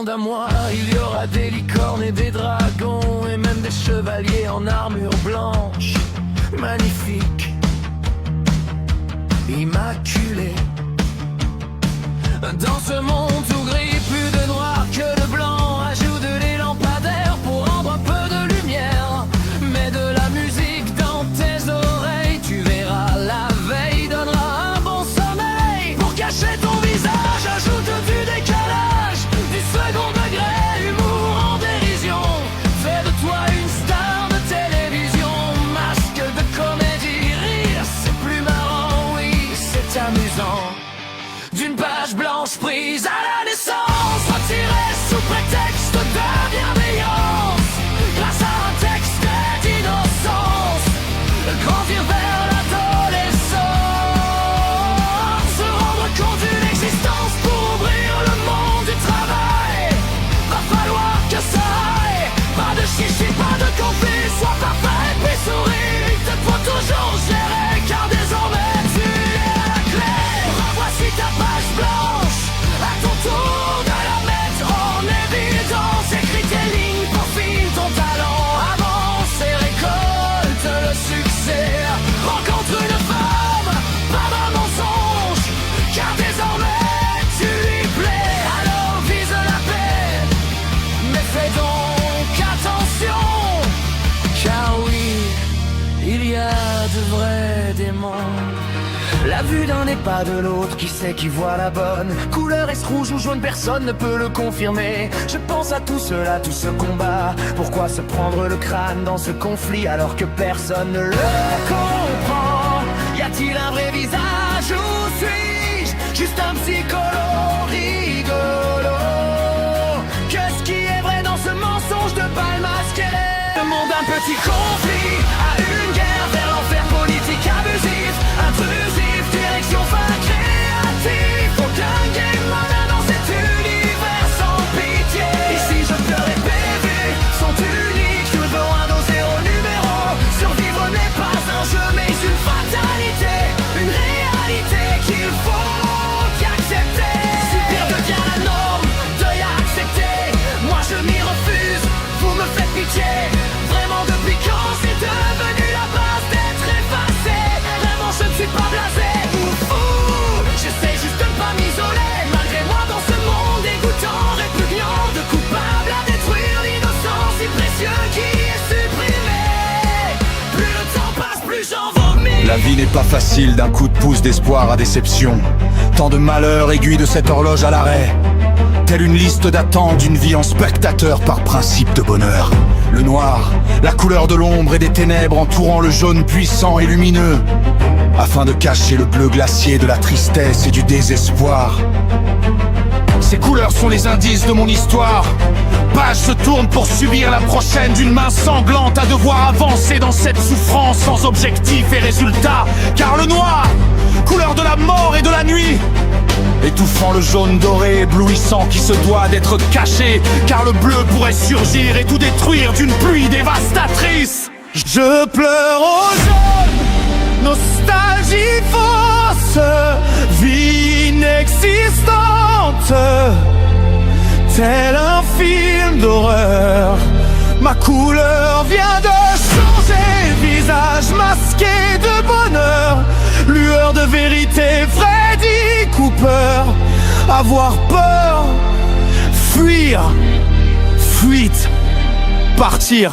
monde à moi. Il y aura des licornes et des dragons, et même des chevaliers en armure blanche. Magnifique, immaculé. Dans ce monde tout gris, plus de noir que de blanc. Ajoute des lampadaires pour rendre un peu de lumière. Mets de la musique dans tes oreilles, tu verras la veille donnera un bon sommeil. Pour cacher ton visage, ajoute du décalage, du second degré, humour en dérision. Fais de toi une star de télévision. Masque de comédie, rire, c'est plus marrant, oui, c'est amusant. D'une page blanche prise à la naissance, retirée sous prétexte de bienveillance. Grâce à un texte d'innocence, grandir vers l'adolescence. Se rendre compte d'une existence pour ouvrir le monde du travail. Va falloir que ça aille. Pas de chichi, pas de conflit, sois parfait puis souris. Il te faut toujours gérer car désormais tu es la clé. Voici ta page blanche, à ton tour de la mettre en évidence. Écris tes lignes, peaufine ton talent, avance et récolte le succès. Rencontre une femme, pas d'un mensonge, car désormais tu lui plais. Alors vise la paix, mais fais donc attention, car oui, il y a de vrais démons. La vue d'un n'est pas de l'autre, qui sait qui voit la bonne couleur? Est-ce rouge ou jaune? Personne ne peut le confirmer. Je pense à tout cela, tout ce combat. Pourquoi se prendre le crâne dans ce conflit alors que personne ne le comprend? Y a-t-il un vrai visage ou suis-je juste un psycholo rigolo? Qu'est-ce qui est vrai dans ce mensonge de balle masqué? Le monde d'un petit conflit à une guerre vers l'enfer politique abusif, intrusif, direction fin créative. Aucun game moderne dans cet univers sans pitié. Ici je pleure et PV sont uniques. Je veux un dos zéro numéro. Survivre n'est pas un jeu mais une fatalité, une réalité qu'il faut accepter. Si pire devient la norme, deuil à accepter. Moi je m'y refuse, vous me faites pitié. Vraiment depuis quand c'est devenu la base d'être effacé? Vraiment je ne suis pas blasé ou fou. J'essaie juste de ne pas m'isoler. Malgré moi dans ce monde dégoûtant, répugnant, de coupable à détruire l'innocence si précieux qui est supprimé. Plus le temps passe, plus j'en vomis. La vie n'est pas facile, d'un coup de pouce d'espoir à déception. Tant de malheurs aiguilles de cette horloge à l'arrêt. Telle une liste d'attente d'une vie en spectateur par principe de bonheur. Le noir, la couleur de l'ombre et des ténèbres entourant le jaune puissant et lumineux, afin de cacher le bleu glacier de la tristesse et du désespoir. Ces couleurs sont les indices de mon histoire. Page se tourne pour subir la prochaine d'une main sanglante, à devoir avancer dans cette souffrance sans objectif et résultat. Car le noir, couleur de la mort et de la nuit, étouffant le jaune doré éblouissant qui se doit d'être caché. Car le bleu pourrait surgir et tout détruire d'une pluie dévastatrice. Je pleure au jaune, nostalgie fausse, vie inexistante. Tel un film d'horreur, ma couleur vient de changer. Visage masqué de bonheur, lueur de vérité, Freddy Cooper. Avoir peur, fuir, fuite, partir.